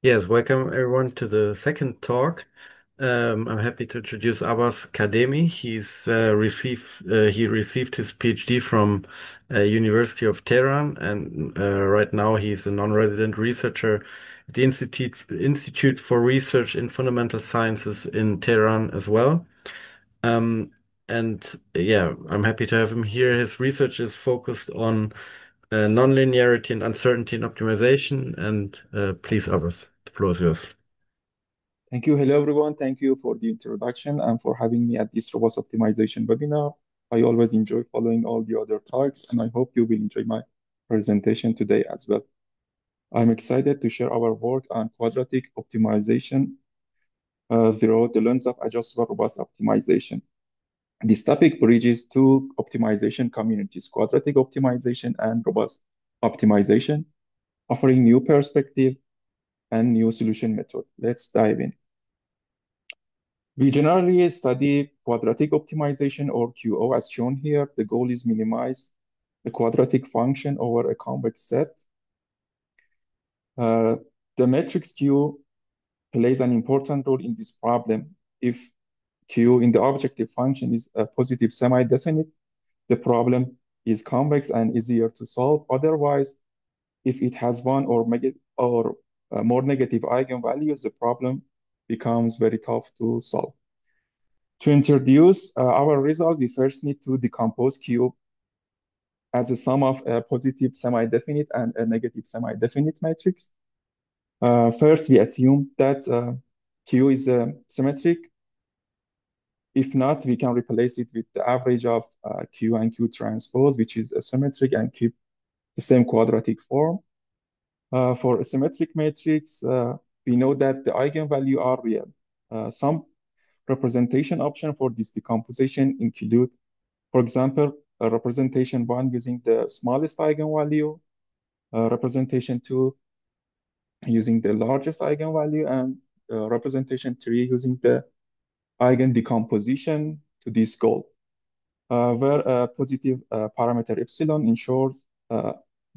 Yes, welcome everyone to the second talk. I'm happy to introduce Abbas Kademi. He received his PhD from University of Tehran, and right now he's a non-resident researcher at the Institute for Research in Fundamental Sciences in Tehran as well. Um, and yeah, I'm happy to have him here. His research is focused on nonlinearity and uncertainty in optimization. And please, Abbas, the floor is yours. Thank you. Hello, everyone. Thank you for the introduction and for having me at this robust optimization webinar. I always enjoy following all the other talks, and I hope you will enjoy my presentation today as well. I'm excited to share our work on quadratic optimization through the lens of adjustable robust optimization. This topic bridges two optimization communities, quadratic optimization and robust optimization, offering new perspective and new solution method. Let's dive in. We generally study quadratic optimization or QO as shown here. The goal is minimize the quadratic function over a convex set. Uh, the matrix Q plays an important role in this problem. If Q in the objective function is a positive semi-definite, the problem is convex and easier to solve. Otherwise, if it has one or more negative eigenvalues, the problem becomes very tough to solve. To introduce our result, we first need to decompose Q as a sum of a positive semi-definite and a negative semi-definite matrix. First, we assume that Q is symmetric. If not, we can replace it with the average of Q and Q transpose, which is symmetric and keep the same quadratic form. For a symmetric matrix, we know that the eigenvalue are real. Some representation option for this decomposition include, for example, a representation 1 using the smallest eigenvalue, representation 2 using the largest eigenvalue, and representation 3 using the eigen decomposition to this goal, where a positive parameter epsilon ensures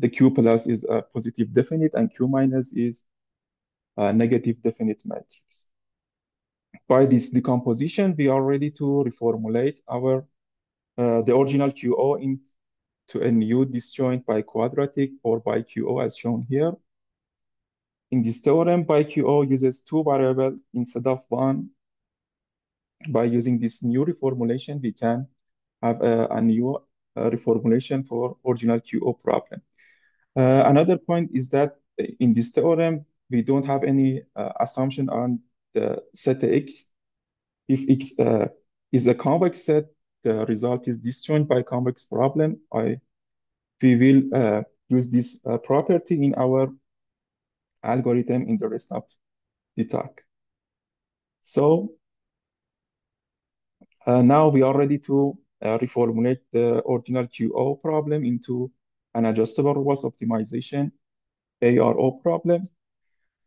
the Q plus is a positive definite and Q minus is a negative definite matrix. By this decomposition, we are ready to reformulate the original QO into a new disjoint biquadratic or BiQO as shown here. In this theorem, BiQO uses two variables instead of one. By using this new reformulation, we can have a new reformulation for original QO problem. Another point is that in this theorem, we don't have any assumption on the set X. If X is a convex set, the result is disjoint biconvex problem. We will use this property in our algorithm in the rest of the talk. So now we are ready to reformulate the original QO problem into an adjustable robust optimization ARO problem.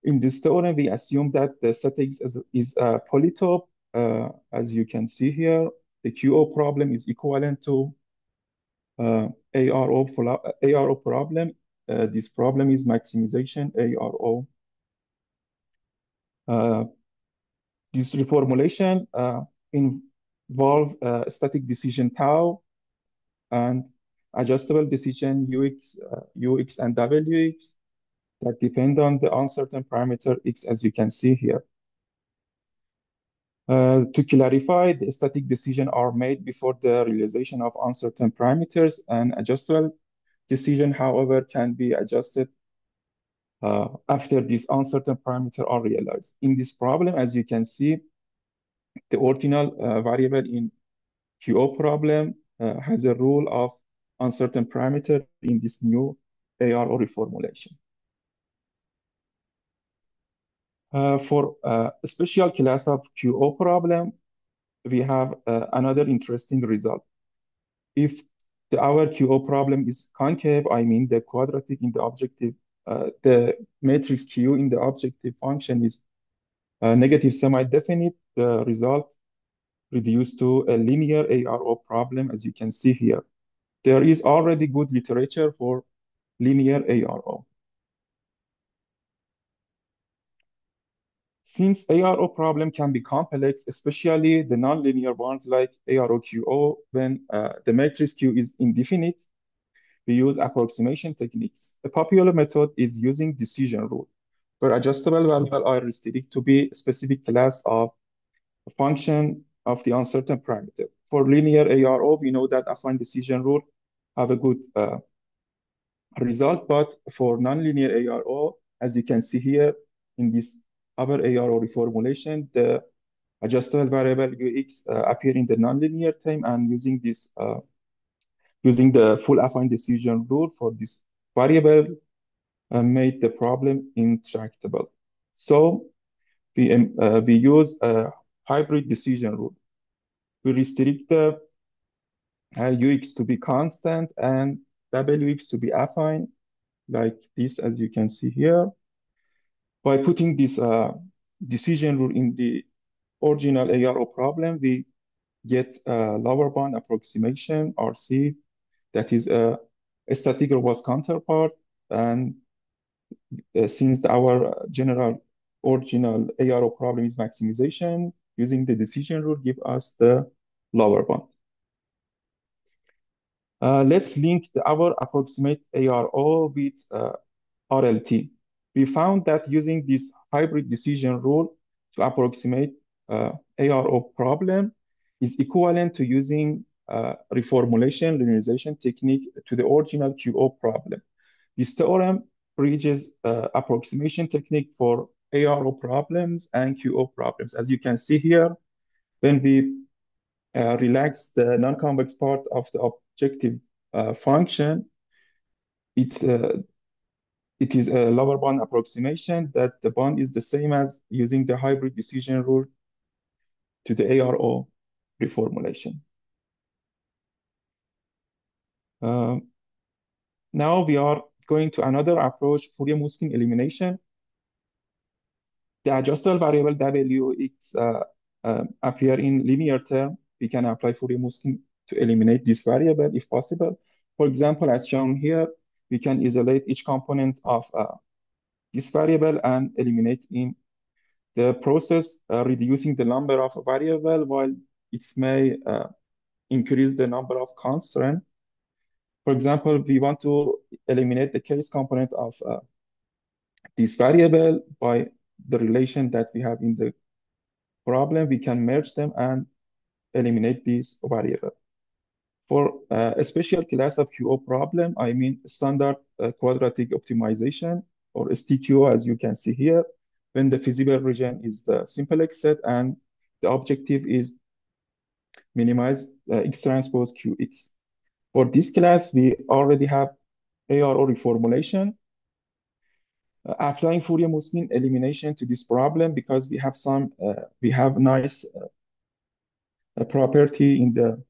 In this theorem, we assume that the set X is a polytope. As you can see here, the QO problem is equivalent to ARO problem. This problem is maximization ARO. Uh, this reformulation involve static decision tau and adjustable decision UX and WX that depend on the uncertain parameter X, as you can see here. To clarify, the static decisions are made before the realization of uncertain parameters, and adjustable decision, however, can be adjusted after these uncertain parameters are realized. In this problem, as you can see, the ordinal variable in QO problem has a rule of uncertain parameter in this new ARO reformulation. For a special class of QO problem, we have another interesting result. If our QO problem is concave, I mean the quadratic in the objective, the matrix Q in the objective function is negative semi-definite, the result reduced to a linear ARO problem, as you can see here. There is already good literature for linear ARO. Since ARO problem can be complex, especially the nonlinear ones like AROQO, when the matrix Q is indefinite, we use approximation techniques. A popular method is using decision rule, where adjustable variable are restricted to be a specific class of a function of the uncertain parameter. For linear ARO, we know that affine decision rule have a good result, but for nonlinear ARO, as you can see here in this other ARO reformulation, the adjustable variable UX appear in the nonlinear term, and using the full affine decision rule for this variable made the problem intractable. So we use a hybrid decision rule. We restrict the UX to be constant and WX to be affine, like this, as you can see here. By putting this decision rule in the original ARO problem, we get a lower bound approximation, RC, that is a static robust counterpart. And since our general original ARO problem is maximization, using the decision rule give us the lower bound. Let's link our approximate ARO with RLT. We found that using this hybrid decision rule to approximate ARO problem is equivalent to using reformulation linearization technique to the original QO problem. This theorem bridges approximation technique for ARO problems and QO problems. As you can see here, when we relax the non-convex part of the objective function, it is a lower bound approximation that the bound is the same as using the hybrid decision rule to the ARO reformulation. Now we are going to another approach, Fourier-Mouskin elimination. The adjustable variable Wx appear in linear term. We can apply Fourier-Mouskin to eliminate this variable if possible. For example, as shown here, we can isolate each component of this variable and eliminate in the process, reducing the number of variable while it may increase the number of constraints. For example, we want to eliminate the case component of this variable by the relation that we have in the problem. We can merge them and eliminate this variable. For a special class of QO problem, I mean standard quadratic optimization, or STQO, as you can see here, when the feasible region is the simplex set and the objective is minimize X transpose QX. For this class, we already have ARO reformulation. Applying Fourier-Mouskin elimination to this problem because we have nice property in the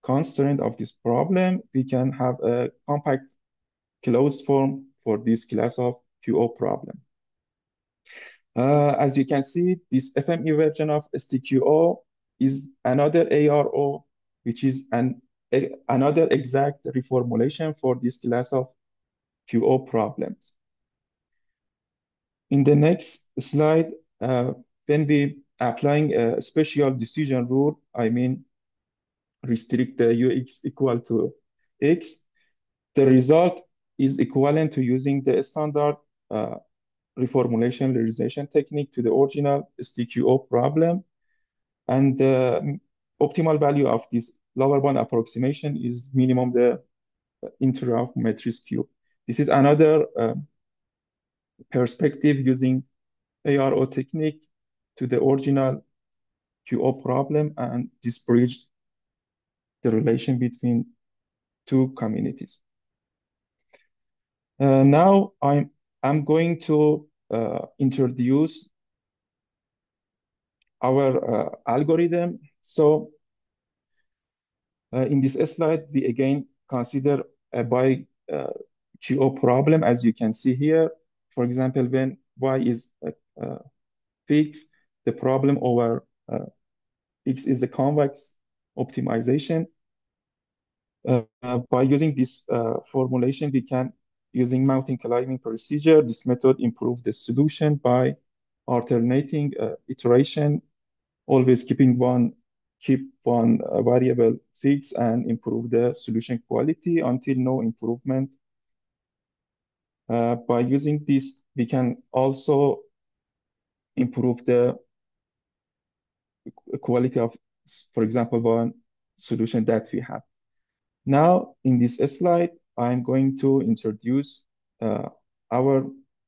constraint of this problem. We can have a compact closed form for this class of QO problem. As you can see, this FME version of STQO is another ARO, which is another exact reformulation for this class of QO problems. In the next slide, when we applying a special decision rule, I mean restrict the UX equal to X, the result is equivalent to using the standard reformulation linearization technique to the original STQO problem. And the optimal value of this lower bound approximation is minimum the interior of matrix Q. This is another perspective using ARO technique to the original QO problem, and this bridged the relation between two communities. Now I'm going to introduce our algorithm. So in this slide, we again consider a by QO problem, as you can see here. For example, when y is fixed, the problem over x is a convex optimization. By using this formulation, we can, using mountain climbing procedure, this method improve the solution by alternating iteration, always keep one variable fixed and improve the solution quality until no improvement. By using this, we can also improve the quality of, for example, one solution that we have. Now, in this slide, I'm going to introduce our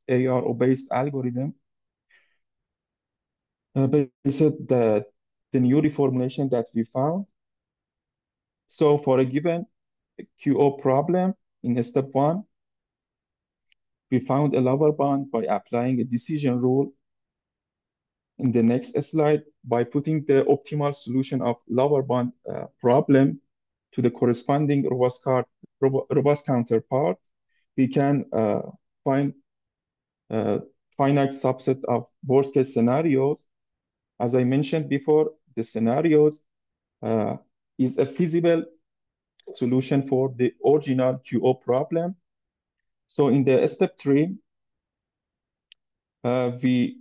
ARO-based algorithm based the new reformulation that we found. So for a given QO problem in step 1, we found a lower bound by applying a decision rule. In the next slide, by putting the optimal solution of lower bound problem to the corresponding robust counterpart, we can find a finite subset of worst case scenarios. As I mentioned before, the scenarios is a feasible solution for the original QO problem. So in the step 3, we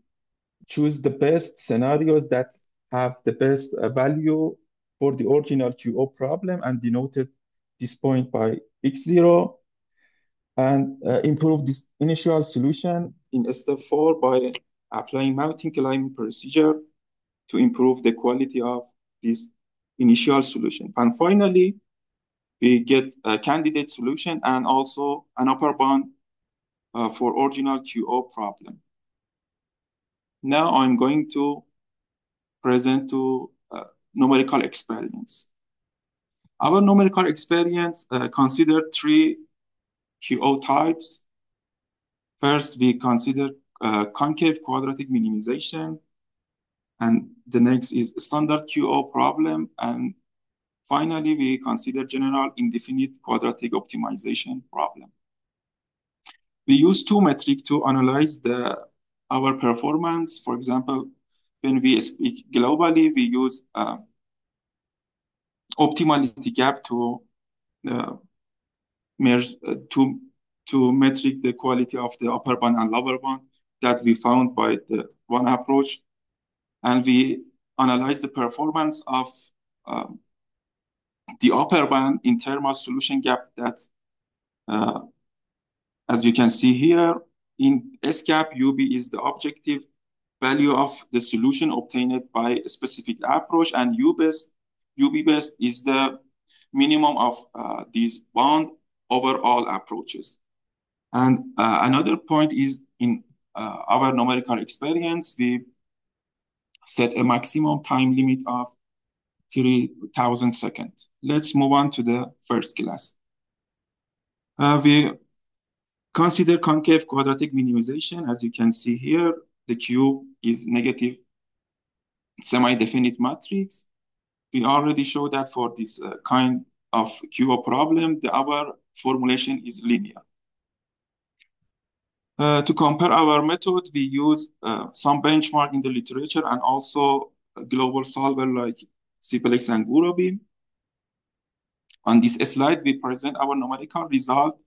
choose the best scenarios that have the best value for the original QO problem and denoted this point by x0, and improve this initial solution in step 4 by applying mountain climbing procedure to improve the quality of this initial solution. And finally, we get a candidate solution and also an upper bound for original QO problem. Now I'm going to present to numerical experiments. Our numerical experiments consider 3 QO types. First, we consider concave quadratic minimization, and the next is standard QO problem, and finally, we consider general indefinite quadratic optimization problem. We use 2 metrics to analyze our performance. For example, when we speak globally, we use optimality gap to merge to metric the quality of the upper bound and lower bound that we found by the one approach, and we analyze the performance of the upper bound in terms of solution gap that, as you can see here, in S-gap, UB is the objective value of the solution obtained by a specific approach, and UB best is the minimum of these bound over all approaches. And another point is in our numerical experience, we set a maximum time limit of 3,000 seconds. Let's move on to the first class. We consider concave quadratic minimization. As you can see here, the Q is negative semi-definite matrix. We already showed that for this kind of QO problem, our formulation is linear. To compare our method, we use some benchmark in the literature and also a global solver like CPLX and Gurobi. On this slide, we present our numerical result.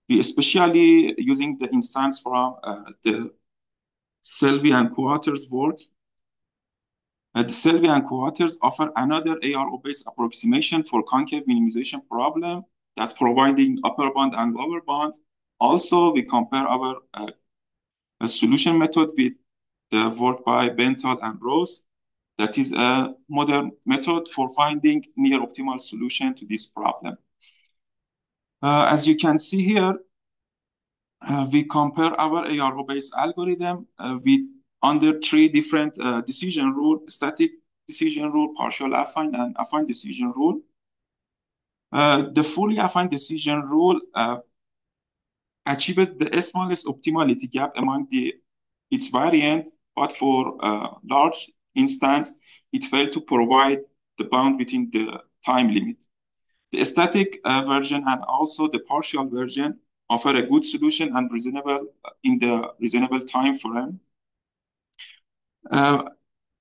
We especially using the instance from the Selby and Coates work. The Selby and Coates offer another ARO-based approximation for concave minimization problem that providing upper bound and lower bound. Also, we compare our solution method with the work by Benthal and Rose. That is a modern method for finding near optimal solution to this problem. As you can see here, we compare our ARO-based algorithm with under 3 different decision rule: static decision rule, partial affine, and affine decision rule. The fully affine decision rule achieves the smallest optimality gap among its variants, but for large instance, it failed to provide the bound within the time limit. The static version and also the partial version offer a good solution and reasonable in the reasonable time frame.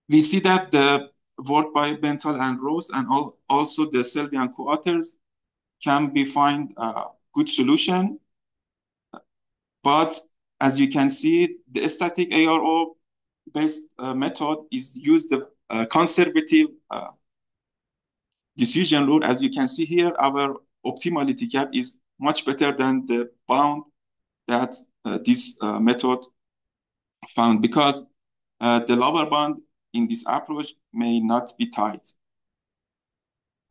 We see that the work by Benthal and Rose and also the Selby and co-authors can be find a good solution. But as you can see, the static ARO based method is use the conservative decision rule. As you can see here, our optimality gap is much better than the bound that this method found, because the lower bound in this approach may not be tight.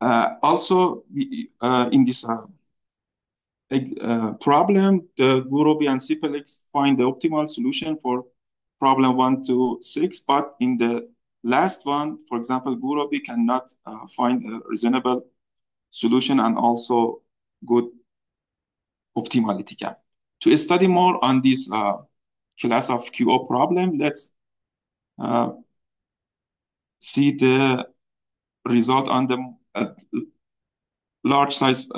Also, in this problem, the Gurobi and Cipelex find the optimal solution for problem 1 to 6, but in the last one, for example, Gurobi cannot find a reasonable solution and also good optimality gap. To study more on this class of QO problem, let's see the result on the large size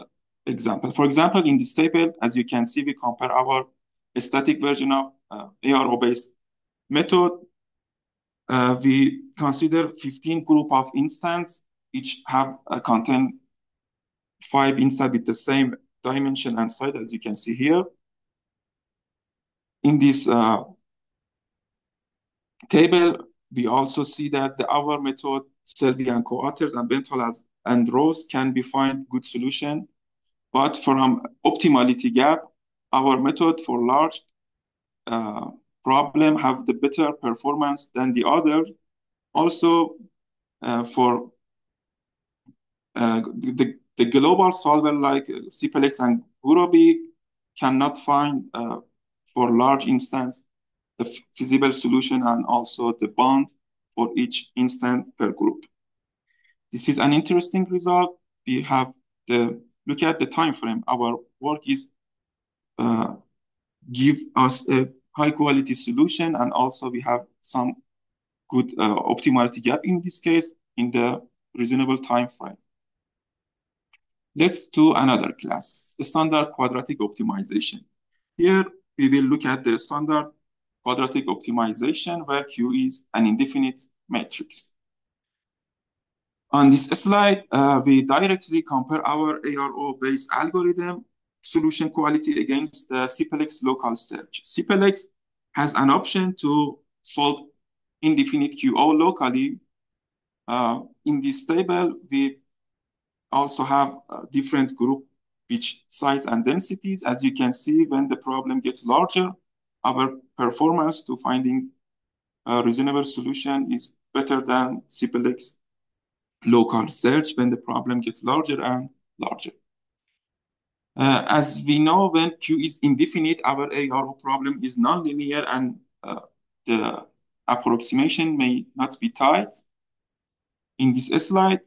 example. For example, in this table, as you can see, we compare our static version of ARO-based method. We consider 15 group of instance, each have contain 5 instance with the same dimension and size, as you can see here. In this table, we also see that our method, Selby and co-authors, and Bentolas and Rose can be find good solution. But from optimality gap, our method for large problem have the better performance than the other. Also, for the global solver like Cipelex and Gurobi cannot find for large instance the feasible solution and also the bond for each instance per group. This is an interesting result. We have the look at the time frame. Our work is give us a high quality solution, and also we have some good optimality gap in this case in the reasonable time frame. Let's do another class, standard quadratic optimization. Here we will look at the standard quadratic optimization where Q is an indefinite matrix. On this slide, we directly compare our ARO-based algorithm solution quality against the Cipelex local search. Cipelex has an option to solve indefinite QO locally. In this table, we also have different group pitch size and densities. As you can see, when the problem gets larger, our performance to finding a reasonable solution is better than Cipelex local search when the problem gets larger and larger. As we know, when Q is indefinite, our ARO problem is nonlinear and the approximation may not be tight. In this slide,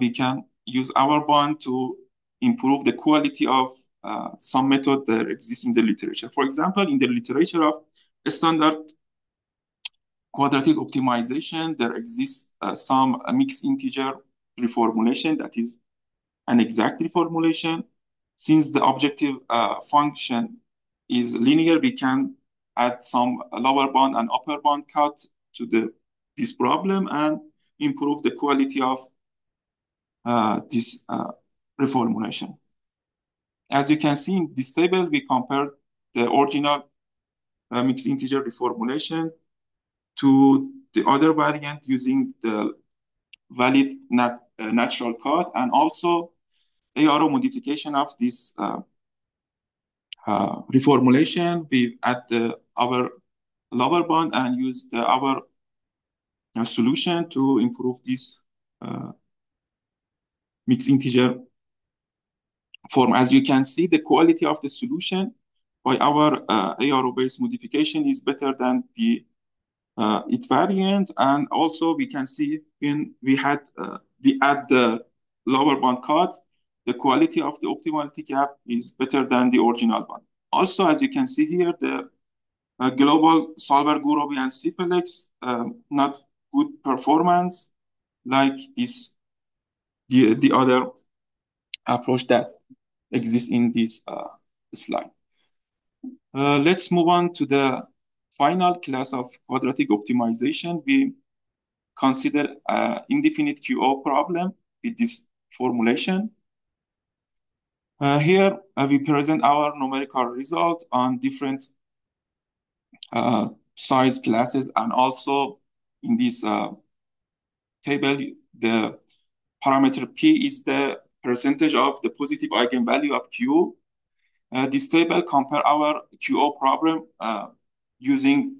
we can use our bond to improve the quality of some method that exists in the literature. For example, in the literature of standard quadratic optimization, there exists some mixed integer reformulation that is an exact reformulation. Since the objective function is linear, we can add some lower bound and upper bound cut to this problem and improve the quality of this reformulation. As you can see in this table, we compare the original mixed integer reformulation to the other variant using the valid natural cut, and also ARO modification of this reformulation. We add our lower bound and use our solution to improve this mixed integer form. As you can see, the quality of the solution by our ARO-based modification is better than its variant, and also we can see when we add the lower bound cut, the quality of the optimality gap is better than the original one. Also, as you can see here, the global solver Gurobi and Cipelex not good performance like the other approach that exists in this slide. Let's move on to the final class of quadratic optimization. We consider indefinite QO problem with this formulation. Here we present our numerical result on different size classes, and also in this table, the parameter P is the percentage of the positive eigenvalue of Q. This table compare our QO problem using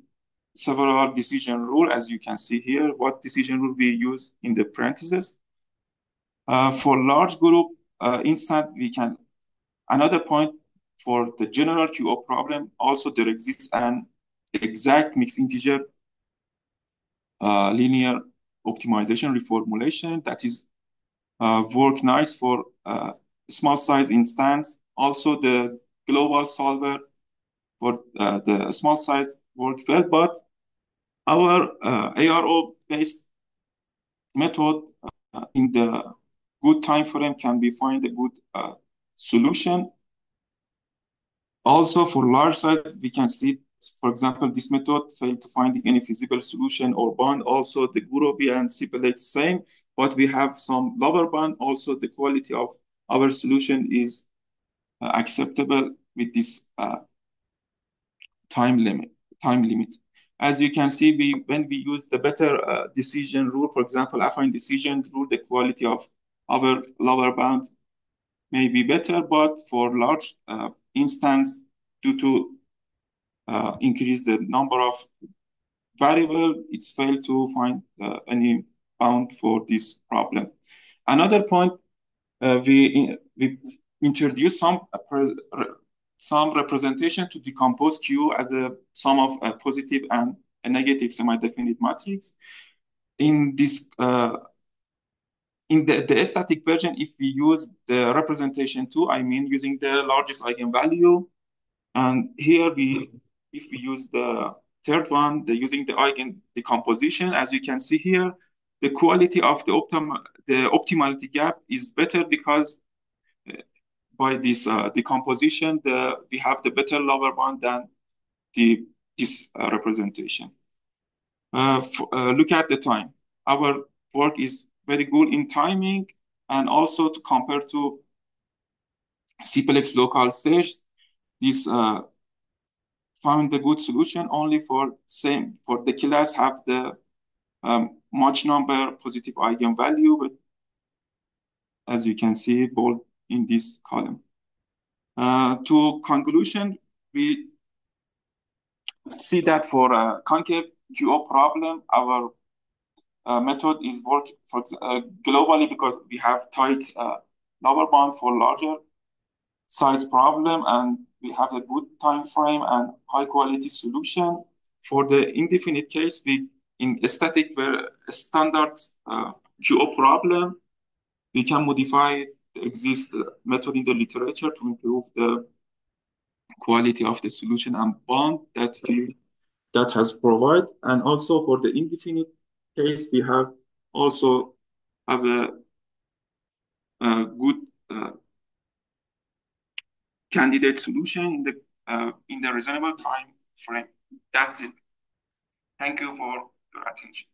several decision rule, as you can see here, what decision rule we use in the parentheses. For large group instant, we can, another point for the general QO problem, also there exists an exact mixed integer linear optimization reformulation that is work nice for small size instance. Also the global solver for the small size work well, but our ARO based method in the good time frame can be find a good solution. Also for large size, we can see, for example, this method failed to find any feasible solution or bond. Also the Gurobi and CPLX same, but we have some lower bond. Also the quality of our solution is acceptable with this time limit. Time limit. As you can see, when we use the better decision rule, for example, affine decision rule, the quality of our lower bound may be better, but for large instance, due to increase the number of variable, it's failed to find any bound for this problem. Another point, we introduce some representation to decompose Q as a sum of a positive and a negative semi-definite matrix. In this in the static version, if we use the representation 2, I mean using the largest eigenvalue, and here if we use the third one, using the eigen decomposition, as you can see here, the quality of the optimality gap is better because by this decomposition, we have the better lower bound than this representation. Look at the time. Our work is very good in timing, and also to compare to CPLX local stage, this found the good solution only for the class have the much number positive eigenvalue, but as you can see both in this column. To conclusion, we see that for a concave QO problem, our method is work for globally because we have tight lower bound for larger size problem, and we have a good time frame and high quality solution. For the indefinite case, we in a static where a standard QO problem, we can modify the exist method in the literature to improve the quality of the solution and bond that has provided. And also for the indefinite case, we have also have a good candidate solution in the reasonable time frame. That's it. Thank you for your attention.